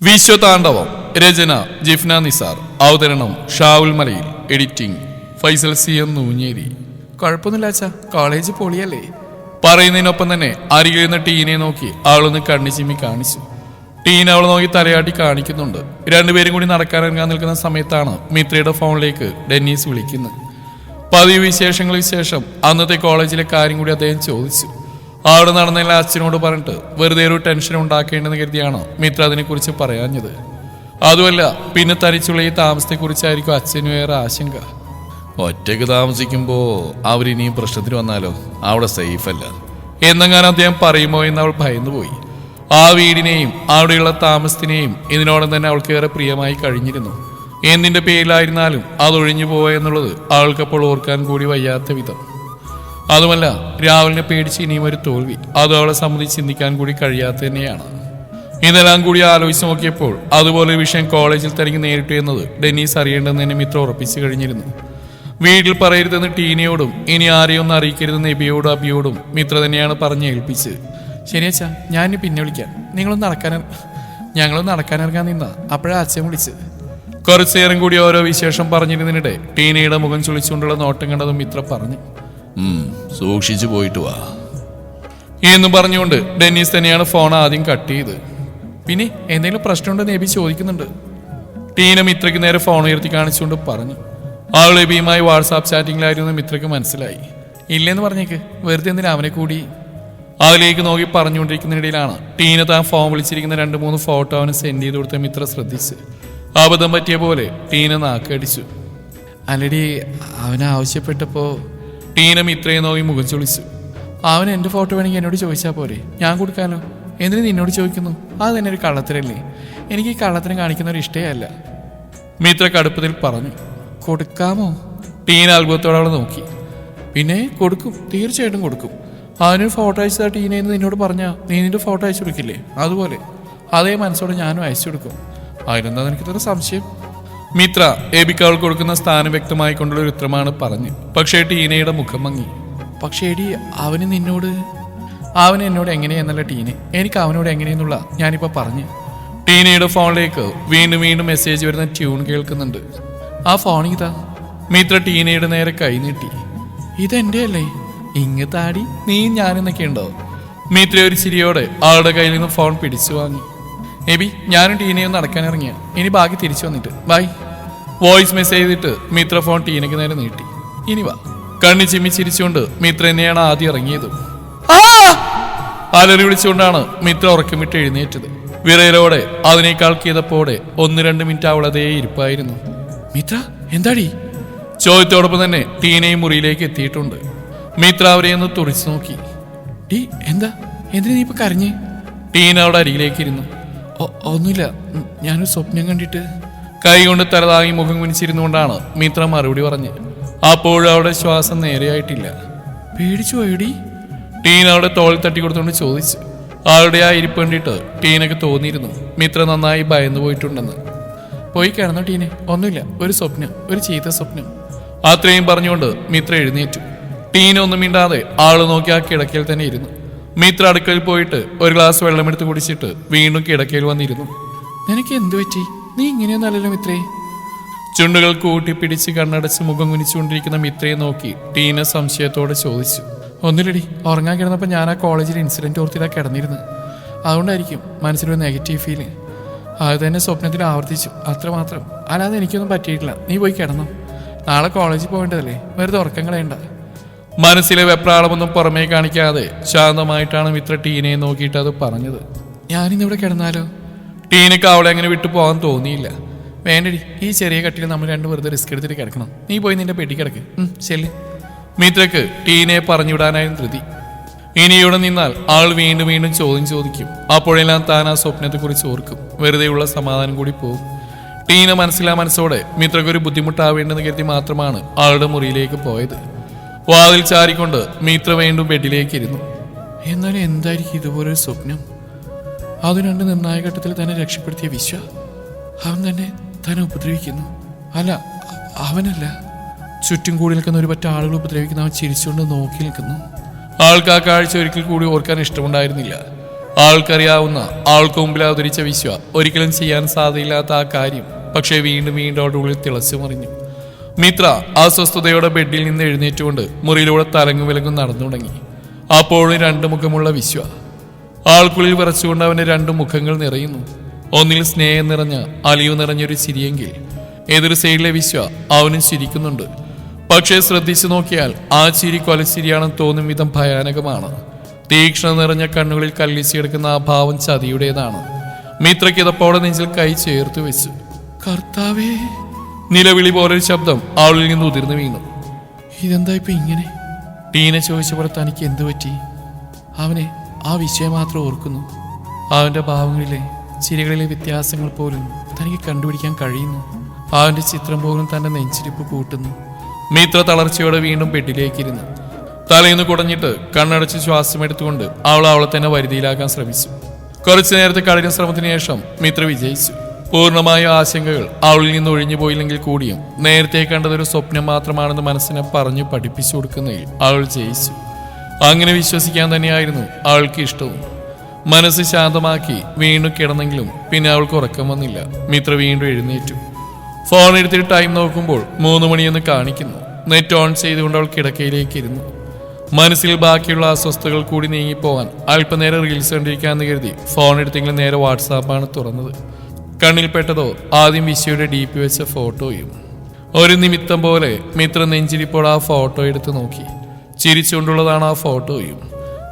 വിശ്വതാണ്ഡവം. രചന ജിഫ്ന നിസാർ. അവതരണം ഷാവുൽ മലയിൽ. Editing Faisal CM Nooncheri. കുഴപ്പമൊന്നുമില്ല അച്ഛാ, കോളേജ് പൊളിയല്ലേ. പറയുന്നതിനൊപ്പം തന്നെ അരികിലിരുന്ന ടീനെ നോക്കി അവളൊന്ന് കണ്ണി ചിമ്മി കാണിച്ചു. ടീൻ അവളെ നോക്കി തലയാട്ടി കാണിക്കുന്നുണ്ട്. രണ്ടുപേരും കൂടി നടക്കാനിറങ്ങാൻ നിൽക്കുന്ന സമയത്താണ് മിത്രയുടെ ഫോണിലേക്ക് ഡെന്നീസ് വിളിക്കുന്നത്. പതിവ് വിശേഷങ്ങൾക്ക് ശേഷം അന്നത്തെ കോളേജിലെ കാര്യം കൂടി അദ്ദേഹം ചോദിച്ചു. അവിടെ നടന്നതിൽ അച്ഛനോട് പറഞ്ഞിട്ട് വെറുതെ ഒരു ടെൻഷൻ ഉണ്ടാക്കേണ്ടെന്ന് കരുതിയാണ് മിത്ര അതിനെക്കുറിച്ച് പറയാഞ്ഞത്. അതുമല്ല, പിന്നെ തനിച്ചുള്ള ഈ താമസത്തെക്കുറിച്ചായിരിക്കും അച്ഛന് വേറെ ആശങ്ക. ഒറ്റയ്ക്ക് താമസിക്കുമ്പോൾ അവരിനിയും പ്രശ്നത്തിന് വന്നാലോ, അവിടെ സേഫല്ല എന്നെങ്ങാനും അദ്ദേഹം പറയുമോ എന്ന് അവൾ ഭയന്നുപോയി. ആ വീടിനെയും അവിടെയുള്ള താമസത്തിനെയും ഇതിനോടം തന്നെ അവൾക്ക് ഏറെ പ്രിയമായി കഴിഞ്ഞിരുന്നു. എന്തിന്റെ പേരിലായിരുന്നാലും അതൊഴിഞ്ഞു പോവുക എന്നുള്ളത് അവൾക്കപ്പോൾ ഓർക്കാൻ കൂടി വയ്യാത്ത വിധം. അതുമല്ല, രാഹുലിനെ പേടിച്ച് ഇനിയും ഒരു തോൽവി, അത് അവളെ സംബന്ധിച്ച് ചിന്തിക്കാൻ കൂടി കഴിയാത്ത തന്നെയാണ്. ഇതെല്ലാം കൂടി ആലോചിച്ച് നോക്കിയപ്പോൾ അതുപോലെ ഒരു വിഷയം കോളേജിൽ തനിക്ക് നേരിട്ടു എന്നത് ഡെന്നീസ് അറിയേണ്ടെന്ന് തന്നെ മിത്ര ഉറപ്പിച്ചു കഴിഞ്ഞിരുന്നു. വീട്ടിൽ പറയരുതെന്ന് ടീനയോടും ഇനി ആരെയും ഒന്നും അറിയിക്കരുതെന്ന് എബിയോടും അബിയോടും മിത്ര തന്നെയാണ് പറഞ്ഞ് ഏൽപ്പിച്ച്. ശരിയച്ചാ, ഞാൻ പിന്നെ വിളിക്കാം. ഞങ്ങളൊന്ന് നടക്കാനിറങ്ങാൻ നിന്നാ അപ്പോഴാ അച്ഛൻ വിളിച്ച്. കുറച്ചു നേരം കൂടി ഓരോ വിശേഷം പറഞ്ഞിരുന്നതിനിടെ ടീനയുടെ മുഖം ചുളിച്ചുകൊണ്ടുള്ള നോട്ടം കണ്ടതും മിത്ര പറഞ്ഞു, സൂക്ഷിച്ചു പോയിട്ട് വാ എന്നും പറഞ്ഞുകൊണ്ട് ഡെന്നീസ് തന്നെയാണ് ഫോൺ ആദ്യം കട്ട് ചെയ്ത്. പിന്നെ എന്തെങ്കിലും പ്രശ്നമുണ്ടെന്ന് എബി ചോദിക്കുന്നുണ്ട്. ടീന മിത്രയ്ക്ക് നേരെ ഫോൺ ഉയർത്തി കാണിച്ചുകൊണ്ട് പറഞ്ഞു. അവൾ എബിയുമായി വാട്സാപ്പ് ചാറ്റിങ്ങിലായിരുന്നു മിത്രയ്ക്ക് മനസ്സിലായി. ഇല്ലെന്ന് പറഞ്ഞേക്ക്, വെറുതെ എന്തിനാ അവനെ കൂടി. അതിലേക്ക് നോക്കി പറഞ്ഞുകൊണ്ടിരിക്കുന്നതിനിടയിലാണ് ടീന താൻ ഫോൺ വിളിച്ചിരിക്കുന്ന 2-3 ഫോട്ടോ അവന് സെൻഡ് ചെയ്ത് കൊടുത്ത മിത്ര ശ്രദ്ധിച്ച്. അബദ്ധം പറ്റിയ പോലെ ടീന നാക്കടിച്ചു. അല്ലടി, അവനാവശ്യപ്പെട്ടപ്പോ ടീന മിത്രയെ നോക്കി മുഖം ചൊളിച്ചു. അവൻ എൻ്റെ ഫോട്ടോ വേണമെങ്കിൽ എന്നോട് ചോദിച്ചാൽ പോരെ, ഞാൻ കൊടുക്കാലോ. എന്തിനു നിന്നോട് ചോദിക്കുന്നു? അത് തന്നെ ഒരു കള്ളത്തരല്ലേ. എനിക്ക് ഈ കള്ളത്തരം കാണിക്കുന്നവർ ഇഷ്ടമല്ല. മിത്ര കടുപ്പത്തിൽ പറഞ്ഞു. കൊടുക്കാമോ? ടീന അത്ഭുതത്തോടെ അവളെ നോക്കി. പിന്നെ കൊടുക്കും, തീർച്ചയായിട്ടും കൊടുക്കും. അവനൊരു ഫോട്ടോ അയച്ചതാ ടീനെന്ന് നിന്നോട് പറഞ്ഞാൽ നീ നിന്റെ ഫോട്ടോ അയച്ചു കൊടുക്കില്ലേ? അതുപോലെ അതേ മനസ്സോടെ ഞാനും അയച്ചു കൊടുക്കും. അതിനെന്താ എനിക്കിത്ര സംശയം? മിത്ര എബിക്ക് അവൾ കൊടുക്കുന്ന സ്ഥാനം വ്യക്തമായിക്കൊണ്ടുള്ള ഒരു ഉത്തരമാണ് പറഞ്ഞു. പക്ഷേ ടീനയുടെ മുഖം മങ്ങി. പക്ഷേ എടി, അവൻ എന്നോട് എങ്ങനെയെന്നല്ല ടീനെ, എനിക്ക് അവനോട് എങ്ങനെയെന്നുള്ള ഞാനിപ്പോൾ പറഞ്ഞു. ടീനയുടെ ഫോണിലേക്ക് വീണ്ടും വീണ്ടും മെസ്സേജ് വരുന്ന ട്യൂൺ കേൾക്കുന്നുണ്ട്. ആ ഫോണിൽ ഇതാ. മിത്ര ടീനയുടെ നേരെ കൈ നീട്ടി. ഇതെന്റെ അല്ലേ? ഇങ്ങ് താടി നീയും ഞാനെന്നൊക്കെ ഉണ്ടോ? മിത്ര ഒരു ചിരിയോടെ ആളുടെ കയ്യിൽ നിന്ന് ഫോൺ പിടിച്ചു വാങ്ങി. എബി, ഞാനും ടീനയും നടക്കാനിറങ്ങിയ, ഇനി ബാക്കി തിരിച്ചു വന്നിട്ട് ബൈ. വോയിസ് മെസ്സേജ് ചെയ്തിട്ട് മിത്ര ഫോൺ ടീനയ്ക്ക് നേരെ നീട്ടി. ഇനി വാ. കണ്ണി ചിമ്മി ചിരിച്ചുകൊണ്ട് മിത്ര എന്നെയാണ് ആദ്യം ഇറങ്ങിയത്. അലറി വിളിച്ചുകൊണ്ടാണ് മിത്ര ഉറക്കമിട്ട് എഴുന്നേറ്റത്. വിറയലോടെ അതിനേക്കാൾ കീതപ്പോടെ 1-2 മിനിറ്റ് അവളതേ ഇരിപ്പായിരുന്നു. മിത്ര, എന്താടി? ചോദ്യത്തോടൊപ്പം തന്നെ ടീനയും മുറിയിലേക്ക് എത്തിയിട്ടുണ്ട്. മിത്ര അവരെ ഒന്ന് തുറിച്ചു നോക്കി. ഡീ, എന്തിനാ നീ ഇപ്പൊ കരഞ്ഞേ? ടീന അവിടെ അരികിലേക്ക് ഇരുന്നു. ഒന്നുമില്ല, ഞാനൊരു സ്വപ്നം കണ്ടിട്ട്. കൈകൊണ്ട് തലതാങ്ങി മുഖം കുനിച്ചിരുന്നുകൊണ്ടാണ് മിത്ര മറുപടി പറഞ്ഞ്. അപ്പോഴും അവിടെ ശ്വാസം നേരെയായിട്ടില്ല. പേടിച്ചു പോയടി? ടീന അവിടെ തോളിൽ തട്ടി കൊടുത്തുകൊണ്ട് ചോദിച്ചു. ആളുടെ ആ ഇരിപ്പ് കണ്ടിട്ട് ടീനക്ക് തോന്നിയിരുന്നു മിത്ര നന്നായി ഭയന്നു പോയിട്ടുണ്ടെന്ന്. പോയി കിടന്നോ ടീനെ, ഒന്നുമില്ല, ഒരു സ്വപ്നം, ഒരു ചീത്ത സ്വപ്നം. അത്രയും പറഞ്ഞുകൊണ്ട് മിത്ര എഴുന്നേറ്റു. ടീന ഒന്നും മിണ്ടാതെ ആള് നോക്കി ആ കിടക്കയിൽ തന്നെ ഇരുന്നു. മിത്ര അടുക്കളയിൽ പോയിട്ട് ഒരു ഗ്ലാസ് വെള്ളമെടുത്ത് കുടിച്ചിട്ട് വീണ്ടും കിടക്കയിൽ വന്നിരുന്നു. നിനക്ക് എന്തു പറ്റി? നീ ഇങ്ങനെയൊന്നല്ലല്ലോ മിത്രേ. ചുണ്ടുകൾ കൂട്ടിപ്പിടിച്ച് കണ്ണടച്ച് മുഖം കുനിച്ചുകൊണ്ടിരിക്കുന്ന മിത്രയെ നോക്കി ടീന സംശയത്തോടെ ചോദിച്ചു. ഒന്നുമില്ലടി, ഉറങ്ങാൻ കിടന്നപ്പോൾ ഞാൻ ആ കോളേജിൽ ഇൻസിഡന്റ് ഓർത്തിട്ടാ കിടന്നിരുന്നു. അതുകൊണ്ടായിരിക്കും മനസ്സിലൊരു നെഗറ്റീവ് ഫീലിംഗ്. അത് തന്നെ സ്വപ്നത്തിൽ ആവർത്തിച്ചു, അത്രമാത്രം. അല്ലാതെ എനിക്കൊന്നും പറ്റിയിട്ടില്ല. നീ പോയി കിടന്നോ, നാളെ കോളേജിൽ പോകേണ്ടതല്ലേ, വെറുതെ ഉറക്കം കളയണ്ട. മനസ്സിലെ വെപ്രാളമൊന്നും പുറമേ കാണിക്കാതെ ശാന്തമായിട്ടാണ് മിത്ര ടീനയെ നോക്കിയിട്ട് അത് പറഞ്ഞത്. ഞാനിന്നിവിടെ കിടന്നാലോ? ടീനക്ക് അവളെ അങ്ങനെ വിട്ടു പോകാൻ തോന്നിയില്ല. വേണ്ടടി, ഈ ചെറിയ കട്ടിൽ നമ്മൾ രണ്ടും വെറുതെ റിസ്ക് എടുത്തിട്ട് കിടക്കണം. നീ പോയി നിന്റെ പെട്ടി കിടക്ക്. ശരി. മിത്രക്ക് ടീനയെ പറഞ്ഞുവിടാനായിരുന്നു ധൃതി. ഇനി ഇവിടെ നിന്നാൽ ആൾ വീണ്ടും വീണ്ടും ചോദ്യം ചോദിക്കും. അപ്പോഴെല്ലാം താൻ ആ സ്വപ്നത്തെക്കുറിച്ച് ഓർക്കും. വെറുതെയുള്ള സമാധാനം കൂടി പോകും. ടീന മനസ്സോടെ മിത്രക്കൊരു ബുദ്ധിമുട്ടാവേണ്ടെന്ന് കരുതി മാത്രമാണ് ആളുടെ മുറിയിലേക്ക് പോയത്. വാതിൽ ചാരിക്കൊണ്ട് മിത്ര വീണ്ടും ബെഡിലേക്ക് ഇരുന്നു. എന്നാലും എന്തായിരിക്കും ഇതുപോലൊരു സ്വപ്നം? അതിനുണ്ട് നിർണായക ഘട്ടത്തിൽ തന്നെ രക്ഷപ്പെടുത്തിയ വിശ്വ അവൻ തന്നെ ഉപദ്രവിക്കുന്നു. അല്ല, അവനല്ല, ചുറ്റും കൂടി നിൽക്കുന്ന ഒരു പറ്റ ആളുകൾ ഉപദ്രവിക്കുന്ന അവൻ ചിരിച്ചുകൊണ്ട് നോക്കി നിൽക്കുന്നു. ആൾക്ക് ആ കാഴ്ച ഒരിക്കൽ കൂടി ഓർക്കാൻ ഇഷ്ടമുണ്ടായിരുന്നില്ല. ആൾക്കറിയാവുന്ന ആൾക്ക് മുമ്പിൽ അവതരിച്ച വിശ്വ ഒരിക്കലും ചെയ്യാൻ സാധ്യയില്ലാത്ത ആ കാര്യം പക്ഷേ വീണ്ടും വീണ്ടും അവരുടെ ഉള്ളിൽ തിളച്ചു മറിഞ്ഞു. മിത്ര അസ്വസ്ഥതയോടെ ബെഡിൽ നിന്ന് എഴുന്നേറ്റുകൊണ്ട് മുറിയിലൂടെ തലങ്ങും വിലങ്ങും നടന്നു തുടങ്ങി. അപ്പോഴും രണ്ട് മുഖമുള്ള വിശ്വ. ആൾക്കുള്ളിൽ വിറച്ചുകൊണ്ട് അവന്റെ രണ്ട് മുഖങ്ങൾ നിറയുന്നു. ഒന്നിൽ സ്നേഹം നിറഞ്ഞ അലിവ് നിറഞ്ഞൊരു ചിരിയെങ്കിൽ എതിർ സൈഡിലെ വിശ്വ അവനും ചിരിക്കുന്നുണ്ട്. പക്ഷേ ശ്രദ്ധിച്ചു നോക്കിയാൽ ആ ചിരി കൊലച്ചിരിയാണെന്ന് തോന്നും വിധം ഭയാനകമാണ്. തീക്ഷ്ണ നിറഞ്ഞ കണ്ണുകളിൽ കല്ലിച്ചു കിടക്കുന്ന ആ ഭാവം ചതിയുടേതാണ്. മിത്രയ്ക്ക് ഇതപ്പോടെ നെഞ്ചിൽ കൈ ചേർത്ത് വെച്ചു. കർത്താവേ, നിലവിളി പോലൊരു ശബ്ദം അവളിൽ നിന്ന് ഉതിർന്നു വീണു. ഇതെന്താ ഇപ്പൊ ഇങ്ങനെ? ടീന ചോദിച്ചപ്പോൾ തനിക്ക് എന്തു പറ്റി? അവനെ ആ വിഷയം മാത്രം ഓർക്കുന്നു. അവന്റെ ഭാവങ്ങളിലെ ചിരികളിലെ വ്യത്യാസങ്ങൾ പോലും തനിക്ക് കണ്ടുപിടിക്കാൻ കഴിയുന്നു. അവന്റെ ചിത്രം പോലും തന്റെ നെഞ്ചിരിപ്പ് കൂട്ടുന്നു. മിത്ര തളർച്ചയോടെ വീണ്ടും ബെഡിലേക്കിരുന്നു. തലയിന്ന് കുടഞ്ഞിട്ട് കണ്ണടച്ച് ശ്വാസമെടുത്തുകൊണ്ട് അവളെ തന്നെ വരുതിയിലാക്കാൻ ശ്രമിച്ചു. കുറച്ചു നേരത്തെ കഠിന ശ്രമത്തിന് ശേഷം മിത്ര വിജയിച്ചു. പൂർണ്ണമായ ആശങ്കകൾ അവളിൽ നിന്ന് ഒഴിഞ്ഞു പോയില്ലെങ്കിൽ കൂടിയും നേരത്തെ കണ്ടതൊരു സ്വപ്നം മാത്രമാണെന്ന് മനസ്സിനെ പറഞ്ഞു പഠിപ്പിച്ചു കൊടുക്കുന്നതിൽ അവൾ ജയിച്ചു. അങ്ങനെ വിശ്വസിക്കാൻ തന്നെയായിരുന്നു അവൾക്ക് ഇഷ്ടവും. മനസ്സ് ശാന്തമാക്കി വീണ്ടും കിടന്നെങ്കിലും പിന്നെ അവൾക്ക് ഉറക്കം വന്നില്ല. മിത്ര വീണ്ടും എഴുന്നേറ്റു. ഫോൺ എടുത്തിട്ട് ടൈം നോക്കുമ്പോൾ 3 മണിയെന്ന് കാണിക്കുന്നു. നെറ്റ് ഓൺ ചെയ്തുകൊണ്ട് അവൾ കിടക്കയിലേക്ക് ഇരുന്നു. മനസ്സിൽ ബാക്കിയുള്ള അസ്വസ്ഥതകൾ കൂടി നീങ്ങിപ്പോവാൻ അല്പനേരം റീൽസ് കണ്ടിരിക്കാമെന്ന് കരുതി ഫോൺ എടുത്തെങ്കിലും നേരെ വാട്സാപ്പാണ് തുറന്നത്. കണ്ണിൽപ്പെട്ടതോ ആദ്യം വിശ്വയുടെ DP വെച്ച ഫോട്ടോയും. ഒരു നിമിത്തം പോലെ മിത്ര നെഞ്ചിരിപ്പോൾ ആ ഫോട്ടോ എടുത്ത് നോക്കി. ചിരിച്ചുകൊണ്ടുള്ളതാണ് ആ ഫോട്ടോയും.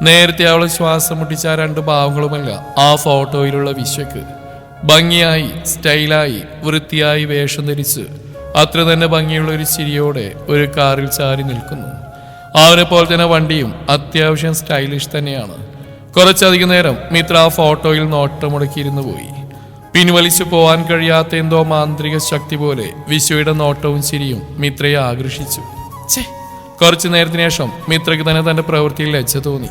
നേരത്തെ അവൾ ശ്വാസം മുട്ടിച്ച ആ 2 ഭാവങ്ങളുമല്ല ആ ഫോട്ടോയിലുള്ള വിശ്വക്ക്. ഭംഗിയായി, സ്റ്റൈലായി, വൃത്തിയായി വേഷം ധരിച്ച് അത്ര തന്നെ ഭംഗിയുള്ള ഒരു ചിരിയോടെ ഒരു കാറിൽ ചാരി നിൽക്കുന്നു. അവനെ പോലെ തന്നെ വണ്ടിയും അത്യാവശ്യം സ്റ്റൈലിഷ് തന്നെയാണ്. കുറച്ചധികം നേരം മിത്ര ആ ഫോട്ടോയിൽ നോട്ടമുടക്കിയിരുന്നു പോയി. പിൻവലിച്ചു പോവാൻ കഴിയാത്ത എന്തോ മാന്ത്രിക ശക്തി പോലെ വിശ്വയുടെ നോട്ടവും ചിരിയും മിത്രയെ ആകർഷിച്ചു. കുറച്ചു നേരത്തിന് ശേഷം മിത്രയ്ക്ക് തന്നെ തന്റെ പ്രവൃത്തിയിൽ ലജ്ജ തോന്നി.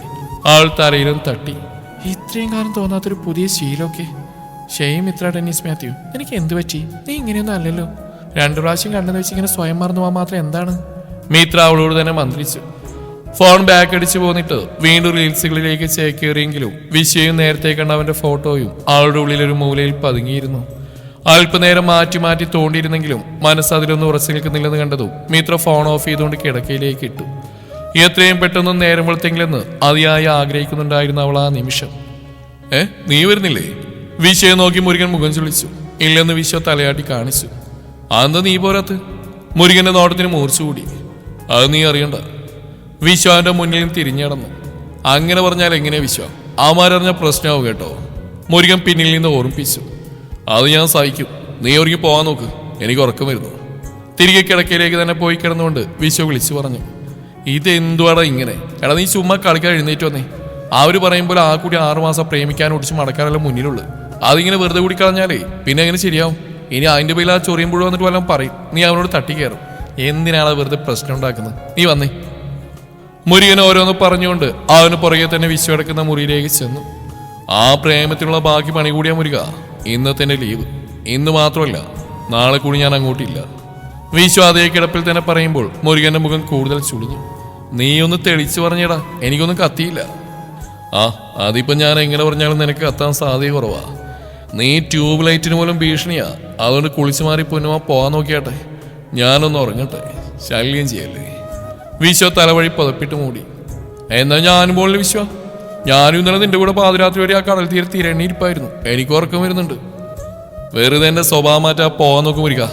ആൾ തലയിലും തട്ടി. ഇത്രയും കാലം തോന്നാത്തൊരു പുതിയ ശീലമൊക്കെ. ഷെയ് മിത്ര ടെന്നീസ് മാത്യു, എനിക്ക് എന്തു പറ്റി? നീ ഇങ്ങനെയൊന്നും അല്ലല്ലോ. 2 പ്രാവശ്യം കണ്ടെന്ന് വെച്ച് ഇങ്ങനെ സ്വയം മറന്നു പോകാൻ മാത്രം എന്താണ്? മിത്ര അവളോട് തന്നെ മന്ത്രിച്ചു. ഫോൺ ബാക്ക് അടിച്ചു പോന്നിട്ട് വീണ്ടും റീൽസുകളിലേക്ക് ചേക്കേറിയെങ്കിലും വിശ്വയും നേരത്തെ കണ്ട അവന്റെ ഫോട്ടോയും അവളുടെ ഉള്ളിലൊരു മൂലയിൽ പതുങ്ങിയിരുന്നു. അല്പനേരം മാറ്റി മാറ്റി തോണ്ടിയിരുന്നെങ്കിലും മനസ്സതിലൊന്നും ഉറച്ചു നിൽക്കുന്നില്ലെന്ന് കണ്ടതും മിത്ര ഫോൺ ഓഫ് ചെയ്തുകൊണ്ട് കിടക്കയിലേക്ക് ഇട്ടു. എത്രയും പെട്ടെന്ന് നേരം വെളുത്തെങ്കിലെന്ന് അതിയായി ആഗ്രഹിക്കുന്നുണ്ടായിരുന്നു അവൾ ആ നിമിഷം. നീ വരുന്നില്ലേ? വിശ്വയെ നോക്കി മുരുകൻ മുഖം ചുളിച്ചു. ഇല്ലെന്ന് വിശ്വ തലയാട്ടി കാണിച്ചു. അന്ന് നീ പോരാത്ത്? മുരുകന്റെ നോട്ടത്തിന് മൂർച്ച കൂടി. അത് നീ അറിയണ്ട. വിശ്വ അവന്റെ മുന്നിലും തിരിഞ്ഞടന്നു. അങ്ങനെ പറഞ്ഞാൽ എങ്ങനെയാ വിശ്വ? അവന്മാരറിഞ്ഞ പ്രശ്നമാവും കേട്ടോ. മുരുകൻ പിന്നിൽ നിന്ന് ഓർമ്മിപ്പിച്ചു. അത് ഞാൻ സഹിക്കും. നീ ഒരുങ്ങി പോവാൻ നോക്ക്, എനിക്ക് ഉറക്കം വരുന്നു. തിരികെ കിടക്കയിലേക്ക് തന്നെ പോയി കിടന്നുകൊണ്ട് വിശ്വ വിളിച്ചു പറഞ്ഞു. ഇതെന്തുവാടാ ഇങ്ങനെ? എടാ നീ ചുമ്മാ കളിക്കാൻ എഴുന്നേറ്റ് വന്നേ. അവര് പറയുമ്പോൾ ആ കൂടി 6 മാസം പ്രേമിക്കാൻ ഒടിച്ച് മടക്കാനല്ല മുന്നിലുള്ളു. അതിങ്ങനെ വെറുതെ കൂടി കളഞ്ഞാലേ പിന്നെ എങ്ങനെ ശരിയാവും? ഇനി അതിന്റെ പേരിൽ ആ ചൊറിയുമ്പോഴും വന്നിട്ട് വല്ലതും പറയും. നീ അവനോട് തട്ടിക്കയറും. എന്തിനാണ് വെറുതെ പ്രശ്നം ഉണ്ടാക്കുന്നത്? നീ വന്നേ. മുരുകൻ ഓരോന്ന് പറഞ്ഞുകൊണ്ട് അവന് പുറകെ തന്നെ വിശ്വ കിടക്കുന്ന മുറിയിലേക്ക് ചെന്നു. ആ പ്രേമത്തിനുള്ള ബാക്കി പണി കൂടിയാ മുരുക. ഇന്നത്തെ എൻ്റെ ലീവ്. ഇന്ന് മാത്രമല്ല, നാളെ കൂടി ഞാൻ അങ്ങോട്ടില്ല. വിശ്വ അതേ കിടപ്പിൽ തന്നെ പറയുമ്പോൾ മുരുകന്റെ മുഖം കൂടുതൽ ചുളിഞ്ഞു. നീ ഒന്ന് തെളിച്ചു പറഞ്ഞേടാ, എനിക്കൊന്നും കത്തിയില്ല. അതിപ്പോ ഞാൻ എങ്ങനെ പറഞ്ഞാലും നിനക്ക് കത്താൻ സാധ്യത കുറവാ. നീ ട്യൂബ് ലൈറ്റിന് പോലും ഭീഷണിയാ. അതുകൊണ്ട് കുളിച്ചു മാറി പൊന്നുമാ പോവാൻ നോക്കിയാട്ടെ. ഞാനൊന്ന് ഉറങ്ങട്ടെ, ശല്യം ചെയ്യല്ലേ. വിശ്വ തലവഴി പുതപ്പിട്ട് മൂടി. എന്നാ ഞാനും പോലും വിശ്വ. ഞാനും ഇന്നലെ നിന്റെ കൂടെ പാതിരാത്രി വരെ ആ കടൽ തീരത്ത് ഇരണിയിരിപ്പായിരുന്നു. എനിക്ക് ഉറക്കം വരുന്നുണ്ട്. വെറുതെ എന്റെ സ്വഭാവം മാറ്റാ പോവാൻ നോക്കും മുരുക.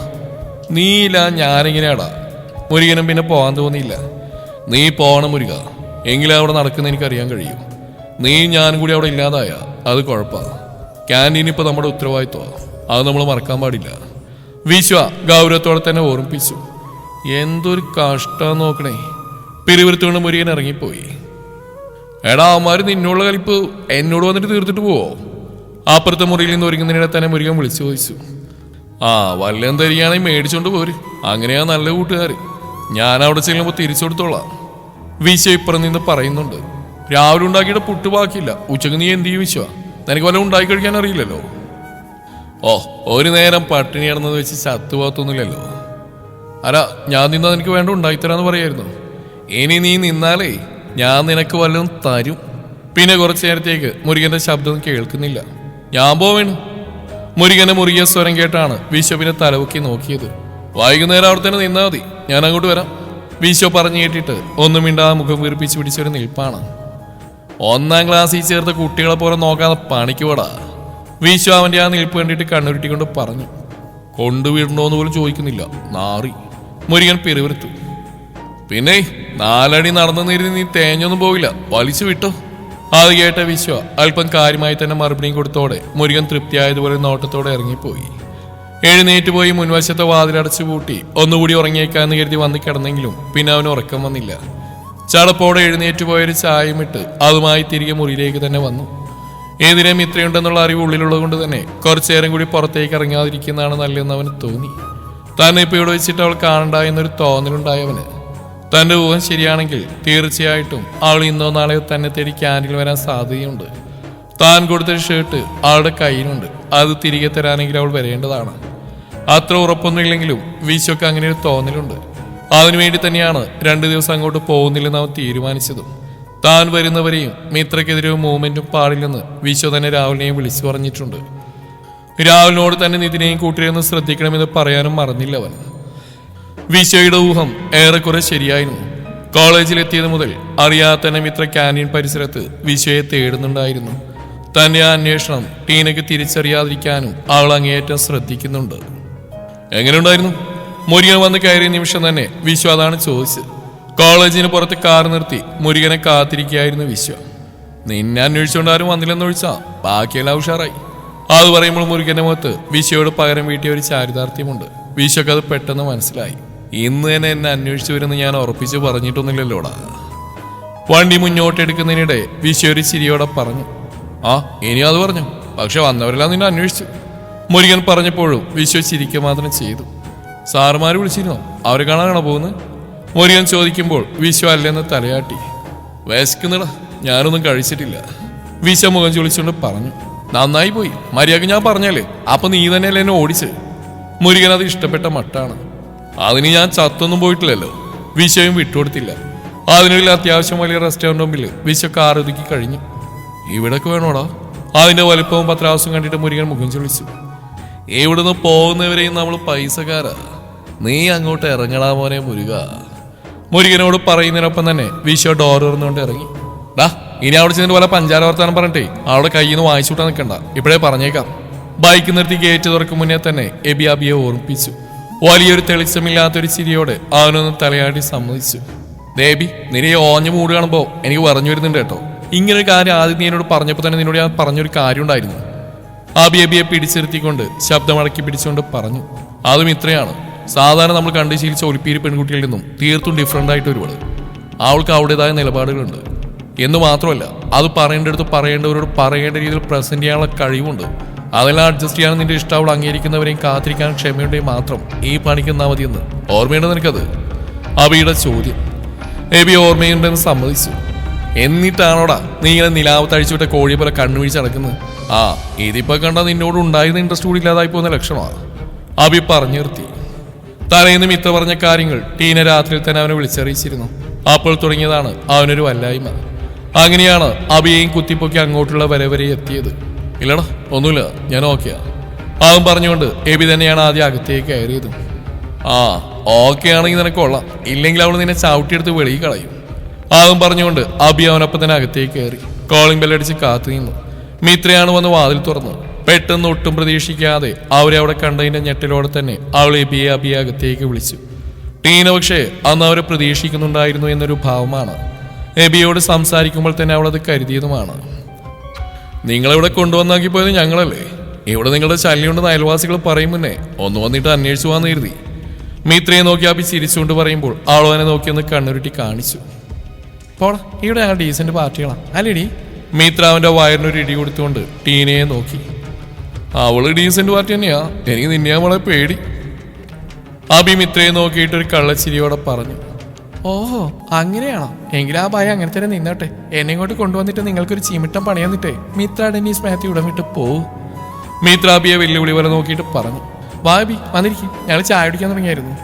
നീ ഇല്ല ഞാനെങ്ങനെയാടാ? മുരുകനും പിന്നെ പോകാൻ തോന്നിയില്ല. നീ പോകണം മുരുക, എങ്കിലും അവിടെ നടക്കുന്ന എനിക്കറിയാൻ കഴിയും. നീ ഞാനും കൂടി അവിടെ ഇല്ലാതായ അത് കുഴപ്പമാണ്. ക്യാൻറ്റീൻ ഇപ്പൊ നമ്മുടെ ഉത്തരവാദിത്വമാണ്. അത് നമ്മൾ മറക്കാൻ പാടില്ല. വിശ്വ ഗൗരവത്തോടെ തന്നെ ഓർമ്മിപ്പിച്ചു. എന്തൊരു കഷ്ടം നോക്കണേ. പിരിവിരുത്തുകൊണ്ട് മുരുകൻ ഇറങ്ങിപ്പോയി. എടാ അവന്മാര് നിന്നുള്ള കളിപ്പ് എന്നോട് വന്നിട്ട് തീർത്തിട്ട് പോവോ? അപ്പുറത്തെ മുറിയിൽ നിന്ന് ഒരുങ്ങുന്നതിനിടെ തന്നെ മുരുകൻ വിളിച്ചു ചോദിച്ചു. വല്ലതും തരികയാണെങ്കിൽ മേടിച്ചോണ്ട് പോര്. അങ്ങനെയാ നല്ല കൂട്ടുകാര്. ഞാൻ അവിടെ ചെല്ലുമ്പോൾ തിരിച്ചു കൊടുത്തോളാം. വിശ്വ ഇപ്പുറം നിന്ന് പറയുന്നുണ്ട്. രാവിലെ ഉണ്ടാക്കിയിട്ട് പുട്ട് ബാക്കിയില്ല. ഉച്ചക്ക് നീ എന്ത് ചെയ്യും വിശ്വ? നിനക്ക് വല്ലതും ഉണ്ടാക്കി കഴിക്കാൻ അറിയില്ലല്ലോ. ഒരു നേരം പട്ടിണി കിടന്നത് വെച്ച് ചത്തുപോകത്തൊന്നുമില്ലല്ലോ. അല്ല, ഞാൻ നിന്നാ നിനക്ക് വേണ്ട ഉണ്ടായിത്തരാന്ന് പറയായിരുന്നു. ഇനി നീ നിന്നാലേ ഞാൻ നിനക്ക് വല്ലതും തരും. പിന്നെ കുറച്ചു നേരത്തേക്ക് മുരുകന്റെ ശബ്ദം കേൾക്കുന്നില്ല. ഞാൻ പോവേണു. മുരുകന്റെ മുറുകിയ സ്വരം കേട്ടാണ് വിശ്വപിനെ തലവുക്കി നോക്കിയത്. വൈകുന്നേരം അവിടെ തന്നെ നിന്നാ മതി, ഞാൻ അങ്ങോട്ട് വരാം. വിശ്വ പറഞ്ഞു കേട്ടിട്ട് ഒന്നും മിണ്ടാതെ മുഖം വീർപ്പിച്ച് പിടിച്ചൊരു നിൽപ്പാണ്. 1ാം ക്ലാസ്സിൽ ചേർത്ത കുട്ടികളെ പോലെ നോക്കാതെ പണിക്കുപോടാ. വിശ്വ അവന്റെ ആ നിൽപ്പ് കണ്ടിട്ട് കണ്ണുരുട്ടിക്കൊണ്ട് പറഞ്ഞു. കൊണ്ടുവിടണോന്ന് പോലും ചോദിക്കുന്നില്ല, നാറി. മുരുകൻ പിറുവിറുത്തു. പിന്നെ 4 അടി നടന്നു നേരി നീ തേഞ്ഞൊന്നും പോവില്ല, വലിച്ചു വിട്ടോ. അത് കേട്ട വിശ്വ അല്പം കാര്യമായി തന്നെ മറുപടിയും കൊടുത്തോടെ മുരുകൻ തൃപ്തിയായതുപോലെ നോട്ടത്തോടെ ഇറങ്ങിപ്പോയി. എഴുന്നേറ്റ് പോയി മുൻവശത്തെ വാതിലടച്ചു പൂട്ടി ഒന്നുകൂടി ഉറങ്ങിയേക്കാന്ന് കരുതി വന്ന് കിടന്നെങ്കിലും പിന്നെ അവന് ഉറക്കം വന്നില്ല. ചടപ്പോടെ എഴുന്നേറ്റ് പോയൊരു ചായയും ഇട്ട് അതുമായി തിരികെ മുറിയിലേക്ക് തന്നെ വന്നു. എതിരെ മിത്രയുണ്ടെന്നുള്ള അറിവ് ഉള്ളിലുള്ളത് കൊണ്ട് തന്നെ കുറച്ചേരം കൂടി പുറത്തേക്ക് ഇറങ്ങാതിരിക്കുന്നതാണ് നല്ലതെന്ന് അവന് തോന്നി. തന്നെ ഇപ്പൊ ഇവിടെ വെച്ചിട്ട് അവൾ കാണണ്ട എന്നൊരു തോന്നലുണ്ടായവന്. തന്റെ ഊഹം ശരിയാണെങ്കിൽ തീർച്ചയായിട്ടും അവൾ ഇന്നോ നാളെയോ തന്നെ തേടി ക്യാൻറ്റീനിൽ വരാൻ സാധ്യതയുണ്ട്. താൻ കൊടുത്തൊരു ഷർട്ട് അവളുടെ കയ്യിലുണ്ട്, അത് തിരികെ തരാനെങ്കിൽ അവൾ വരേണ്ടതാണ്. അത്ര ഉറപ്പൊന്നുമില്ലെങ്കിലും വിശ്വക്ക് അങ്ങനെ ഒരു തോന്നലുണ്ട്. അതിനുവേണ്ടി തന്നെയാണ് 2 ദിവസം അങ്ങോട്ട് പോകുന്നില്ലെന്ന് അവൻ തീരുമാനിച്ചതും. താൻ വരുന്നവരെയും മിത്രക്കെതിരെ മൂവ്മെന്റും പാടില്ലെന്ന് വിശ്വ തന്നെ രാഹുലിനെയും വിളിച്ചു പറഞ്ഞിട്ടുണ്ട്. രാഹുലിനോട് തന്നെ നിതിനെയും കൂട്ടിയിരുന്ന് ശ്രദ്ധിക്കണമെന്ന് പറയാനും മറന്നില്ല അവൻ. വിശ്വയുടെ ഊഹം ഏറെക്കുറെ ശരിയായിരുന്നു. കോളേജിലെത്തിയത് മുതൽ അറിയാതെ തന്നെ മിത്ര ക്യാൻറ്റീൻ പരിസരത്ത് വിശ്വയെ തേടുന്നുണ്ടായിരുന്നു. തന്റെ ആ അന്വേഷണം ടീനയ്ക്ക് തിരിച്ചറിയാതിരിക്കാനും അവൾ അങ്ങേയറ്റം ശ്രദ്ധിക്കുന്നുണ്ട്. എങ്ങനെയുണ്ടായിരുന്നു? മുരുകൻ വന്ന് കയറിയ നിമിഷം തന്നെ വിശ്വ അതാണ് ചോദിച്ചത്. കോളേജിന് പുറത്ത് കാർ നിർത്തി മുരുകനെ കാത്തിരിക്കുകയായിരുന്നു വിശ്വ. നിന്നെ അന്വേഷിച്ചുകൊണ്ടാരും വന്നില്ലെന്നൊഴിച്ചാ ബാക്കിയെല്ലാം ഉഷാറായി. അത് പറയുമ്പോൾ മുരുകന്റെ മുഖത്ത് വിശ്വയോട് പകരം വീട്ടിയ ഒരു ചാരിതാർത്ഥ്യമുണ്ട്. വിശ്വക്ക് അത് പെട്ടെന്ന് മനസ്സിലായി. ഇന്ന് തന്നെ എന്നെ അന്വേഷിച്ചു വരുന്ന ഞാൻ ഉറപ്പിച്ച് പറഞ്ഞിട്ടൊന്നുമില്ലല്ലോടാ. വണ്ടി മുന്നോട്ടെടുക്കുന്നതിനിടെ വിശ്വ ഒരു ചിരിയോടെ പറഞ്ഞു. ആ ഇനി അത് പറഞ്ഞു, പക്ഷെ വന്നവരെല്ലാം നിന്നെ അന്വേഷിച്ചു. മുരുകൻ പറഞ്ഞപ്പോഴും വിശ്വ ചിരിക്കുക മാത്രം ചെയ്തു. സാറുമാര് വിളിച്ചിരുന്നോ? അവരെ കാണാനാണോ പോകുന്നത്? മുരുകൻ ചോദിക്കുമ്പോൾ വിശ്വ അല്ലെന്ന് തലയാട്ടി. വിശക്കുന്നിടാ, ഞാനൊന്നും കഴിച്ചിട്ടില്ല. വിശ്വ മുഖം ചൊളിച്ചുകൊണ്ട് പറഞ്ഞു. നന്നായി പോയി, മര്യാദക്ക് ഞാൻ പറഞ്ഞല്ലേ, അപ്പൊ നീ തന്നെയല്ലേ എന്നെ ഓടിച്ച്. മുരുകൻ അത് ഇഷ്ടപ്പെട്ട മട്ടാണ്. അതിന് ഞാൻ ചത്തൊന്നും പോയിട്ടില്ലല്ലോ. വിശ്വയും വിട്ടുകൊടുത്തില്ല. അതിനിടയിൽ അത്യാവശ്യം വലിയ റെസ്റ്റോറന്റ് മുമ്പിൽ വിശ്വ കാർ ഒതുക്കി കഴിഞ്ഞു. ഇവിടൊക്കെ വേണോടാ? അതിന്റെ വലുപ്പവും പത്രാവസും കണ്ടിട്ട് മുരുകൻ മുഖം ചൊളിച്ചു. ഇവിടുന്ന് പോകുന്നവരെയും നമ്മൾ പൈസക്കാരാ, നീ അങ്ങോട്ട് ഇറങ്ങടാ മോനെ മുരുക. മുരുകനോട് പറയുന്നതിനൊപ്പം തന്നെ വിശ്വ ഡോർ തുറന്നുകൊണ്ട് ഇറങ്ങി. ഡാ ഇനി അവിടെ ചെന്നിട്ട് പോലെ പഞ്ചാര വർത്താനം പറഞ്ഞിട്ടേ അവിടെ കയ്യിൽ നിന്ന് വായിച്ചുവിട്ടാൻ നിൽക്കണ്ട, ഇപ്പോഴേ പറഞ്ഞേക്കാം. ബൈക്ക് നിർത്തി ഗേറ്റ് തുറക്കും മുന്നേ തന്നെ എബി അബിയെ ഓർമ്മിപ്പിച്ചു. വലിയൊരു തെളിച്ചമില്ലാത്തൊരു ചിരിയോടെ അവനൊന്ന് തലയാട്ടി സമ്മതിച്ചു. ദേബി നിന്നെ ഓഞ്ഞ മൂട് കാണുമ്പോ എനിക്ക് പറഞ്ഞു വരുന്നുണ്ട് കേട്ടോ. ഇങ്ങനൊരു കാര്യം ആദ്യം നീ എന്നോട് പറഞ്ഞപ്പോൾ തന്നെ നിന്നോട് ഞാൻ പറഞ്ഞൊരു കാര്യം ഉണ്ടായിരുന്നു. അബിയെ പിടിച്ചിരുത്തിക്കൊണ്ട് ശബ്ദമടക്കി പിടിച്ചുകൊണ്ട് പറഞ്ഞു. അതും ഇത്രയാണ്, സാധാരണ നമ്മൾ കണ്ടു ശീലിച്ച ഒലിപ്പീരി പെൺകുട്ടികളിൽ നിന്നും തീർത്തും ഡിഫറൻ്റ് ആയിട്ട് ഒരുപാട്. അവൾക്ക് അവളുടേതായ നിലപാടുകളുണ്ട് എന്ന് മാത്രമല്ല, അത് പറയേണ്ടടുത്ത് പറയേണ്ടവരോട് പറയേണ്ട രീതിയിൽ പ്രസന്റ് ചെയ്യാനുള്ള കഴിവുണ്ട്. അതെല്ലാം അഡ്ജസ്റ്റ് ചെയ്യാൻ നിന്റെ ഇഷ്ടം അവൾ അംഗീകരിക്കുന്നവരെയും കാത്തിരിക്കാൻ ക്ഷമയുണ്ടെങ്കിൽ മാത്രം ഈ പണിക്കെന്നാ മതിയെന്ന് ഓർമ്മയുണ്ടോ നിനക്കത്? അബിയുടെ ചോദ്യം. എബി ഓർമ്മയുണ്ടെന്ന് സമ്മതിച്ചു. എന്നിട്ടാണോടാ നീ ഇങ്ങനെ നിലാവ് തഴിച്ചുവിട്ട കോഴിയെ പോലെ കണ്ണുവീഴ്ച നടക്കുന്നത്? ആ ഇതിപ്പോ കണ്ടാ നിന്നോട് ഉണ്ടായിരുന്ന ഇൻട്രസ്റ്റ് കൂടി ഇല്ലാതായി പോകുന്ന ലക്ഷണമാണ്. അബി പറഞ്ഞു നിർത്തി. തലേന്ന് മിത്ര പറഞ്ഞ കാര്യങ്ങൾ ടീന രാത്രിയിൽ തന്നെ അവനെ വിളിച്ചറിയിച്ചിരുന്നു. അപ്പോൾ തുടങ്ങിയതാണ് അവനൊരു വല്ലായ്മ. അങ്ങനെയാണ് അബിയെയും കുത്തിപ്പൊക്കി അങ്ങോട്ടുള്ള വരെ എത്തിയത്. ഇല്ലടാ ഒന്നുമില്ല, ഞാൻ ഓക്കെയാ. അവൻ പറഞ്ഞുകൊണ്ട് എബി തന്നെയാണ് ആദ്യം അകത്തേക്ക് കയറിയത്. ആ ഓക്കെ ആണെങ്കിൽ നിനക്ക് കൊള്ളാം, ഇല്ലെങ്കിൽ അവൾ നിന്നെ ചവിട്ടിയെടുത്ത് വെളിയിൽ കളയും. അവൻ പറഞ്ഞുകൊണ്ട് അബി അവനൊപ്പം തന്നെ അകത്തേക്ക് കയറി. കോളിംഗ് ബെല്ലടിച്ച് കാത്തു നിന്നു. മിത്രയാണ് വന്ന് വാതിൽ തുറന്നു. പെട്ടെന്ന് ഒട്ടും പ്രതീക്ഷിക്കാതെ അവരെ അവിടെ കണ്ടതിന്റെ ഞെട്ടലോടെ തന്നെ അവൾ എബിയെ അകത്തേക്ക് വിളിച്ചു. ടീന പക്ഷേ അന്ന് അവരെ പ്രതീക്ഷിക്കുന്നുണ്ടായിരുന്നു എന്നൊരു ഭാവമാണ്. എബിയോട് സംസാരിക്കുമ്പോൾ തന്നെ അവളത് കരുതിയതുമാണ്. നിങ്ങളിവിടെ കൊണ്ടുവന്നാക്കി പോയത് ഞങ്ങളല്ലേ? ഇവിടെ നിങ്ങളുടെ ശല്യമുണ്ടെന്ന് അയൽവാസികൾ പറയും മുന്നേ ഒന്ന് വന്നിട്ട് അന്വേഷിച്ചു പോകാന്ന് കരുതി. മിത്രയെ നോക്കി അബി ചിരിച്ചുകൊണ്ട് പറയുമ്പോൾ അവൾ അവനെ നോക്കിയൊന്ന് കണ്ണുരുട്ടി കാണിച്ചു. പോടാ, ഇവിടെ ഞങ്ങൾ ഡീസന്റ് പാർട്ടികളാണ് അല്ലേടി? മിത്ര അവന്റെ വയറിനൊരു ഇടി കൊടുത്തുകൊണ്ട് ടീനയെ നോക്കി. അവള് ഡീസന്റ് പാർട്ടി തന്നെയാ, എനിക്ക് നിന്നെയാ മോളെ പേടി. അബി മിത്രയെ നോക്കിയിട്ട് ഒരു കള്ളച്ചിരിയോടെ പറഞ്ഞു. ഓഹോ അങ്ങനെയാണോ? എങ്കിലും ആ ഭയം അങ്ങനെ തന്നെ നിന്നോട്ടെ. എന്നെ ഇങ്ങോട്ട് കൊണ്ടുവന്നിട്ട് നിങ്ങൾക്കൊരു ചീമിട്ടം പണിയാന്നിട്ടേ മിത്ര ഡെന്നീസ് മാത്യു ഉടമിട്ട് പോവൂ. മിത്ര അബിയെ വെല്ലുവിളി പോലെ നോക്കിയിട്ട് പറഞ്ഞു. വാ അബി വന്നിരിക്കും, ഞങ്ങൾ ചായ കുടിക്കാൻ തുടങ്ങിയായിരുന്നു.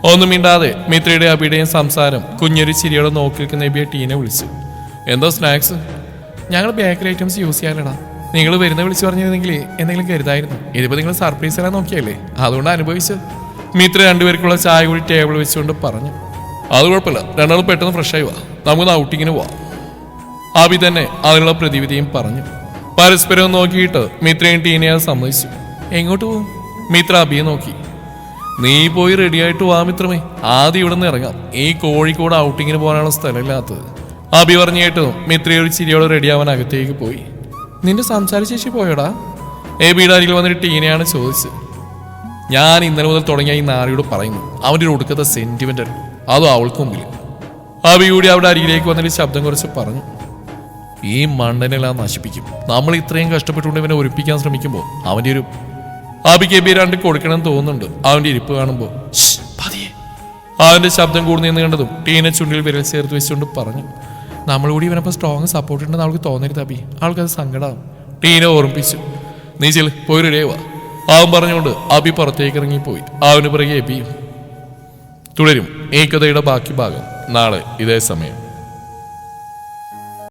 ഒന്നും മിണ്ടാതെ മിത്രയുടെ അബിയുടെയും സംസാരം കുഞ്ഞൊരു ചിരിയോടെ നോക്കി നിൽക്കുന്ന എബിയെ ടീനെ വിളിച്ചു. എന്താ സ്നാക്സ്? ഞങ്ങൾ ബേക്കറി ഐറ്റംസ് യൂസ് ചെയ്യാനടാ. നിങ്ങൾ വരുന്ന വിളിച്ചു പറഞ്ഞിരുന്നെങ്കിൽ എന്തെങ്കിലും കരുതായിരുന്നു. ഇതിപ്പോൾ നിങ്ങൾ സർപ്രൈസ് എല്ലാം നോക്കിയല്ലേ, അതുകൊണ്ട് അനുഭവിച്ചത്. മിത്ര രണ്ടുപേർക്കുള്ള ചായ കൂടി ടേബിൾ വെച്ചുകൊണ്ട് പറഞ്ഞു. അത് കുഴപ്പമില്ല, രണ്ടാളും പെട്ടെന്ന് ഫ്രഷായി വാ, നമുക്കൊന്ന് ഔട്ടിങ്ങിന് പോവാം. അബി തന്നെ അതിനുള്ള പ്രതിവിധിയും പറഞ്ഞു. പരസ്പരം നോക്കിയിട്ട് മിത്രയും ടീനയെ സമ്മതിച്ചു. എങ്ങോട്ട് പോകും? മിത്ര അബിയെ നോക്കി. നീ പോയി റെഡിയായിട്ട് വാ മിത്രമേ, ആദ്യം ഇവിടെ നിന്ന് ഇറങ്ങാം. ഈ കോഴിക്കോട് ഔട്ടിങ്ങിന് പോകാനുള്ള സ്ഥലമില്ലാത്തത്. അബി പറഞ്ഞു കേട്ടു മിത്രയെ ഒരു ചിരിയോടെ റെഡിയാവാൻ അകത്തേക്ക് പോയി. നിന്റെ സംസാരിച്ച ശേഷി പോയോടാ? എബിയുടെ അരികിൽ വന്നിട്ട് ടീനയാണ് ചോദിച്ചത്. ഞാൻ ഇന്നലെ മുതൽ തുടങ്ങിയ ഈ നാരിയോട് പറയുന്നു, അവൻ്റെ ഒരു ഒടുക്കത്തെ സെന്റിമെന്റൽ, അതോ അവൾക്ക് മുമ്പിൽ. അബി കൂടി അവിടെ അരികിലേക്ക് വന്നിട്ട് ശബ്ദം കുറച്ച് പറഞ്ഞു. ഈ മണ്ടനെല്ലാം നശിപ്പിക്കും. നമ്മൾ ഇത്രയും കഷ്ടപ്പെട്ടുകൊണ്ട് ഇവനെ ഒരിപ്പിക്കാൻ ശ്രമിക്കുമ്പോൾ അവൻ്റെ ഒരു അബിക്ക് എബി രണ്ട് കൊടുക്കണമെന്ന് തോന്നുന്നുണ്ട്. അവൻ്റെ ഇരിപ്പ് കാണുമ്പോൾ അവൻ്റെ ശബ്ദം കൂടുന്നു കണ്ടതും ടീന ചുണ്ടിൽ വിരൽ ചേർത്ത് വെച്ചുകൊണ്ട് പറഞ്ഞു. നമ്മൾ കൂടി ഇവനപ്പോൾ സ്ട്രോങ് സപ്പോർട്ട് ഉണ്ടെന്ന് അവൾക്ക് തോന്നരുത് അബി, അവൾക്കത് സങ്കടമാവും. ടീന ഓർമ്മിപ്പിച്ചു. നീ ചെല്, പോയി റെഡിയാവാ. അവൻ പറഞ്ഞുകൊണ്ട് അബി പുറത്തേക്ക് ഇറങ്ങിപ്പോയി. അവന് പിറകെ എബിയും. തുടരും ഈ കഥയുടെ ബാക്കി ഭാഗം നാളെ ഇതേ സമയം.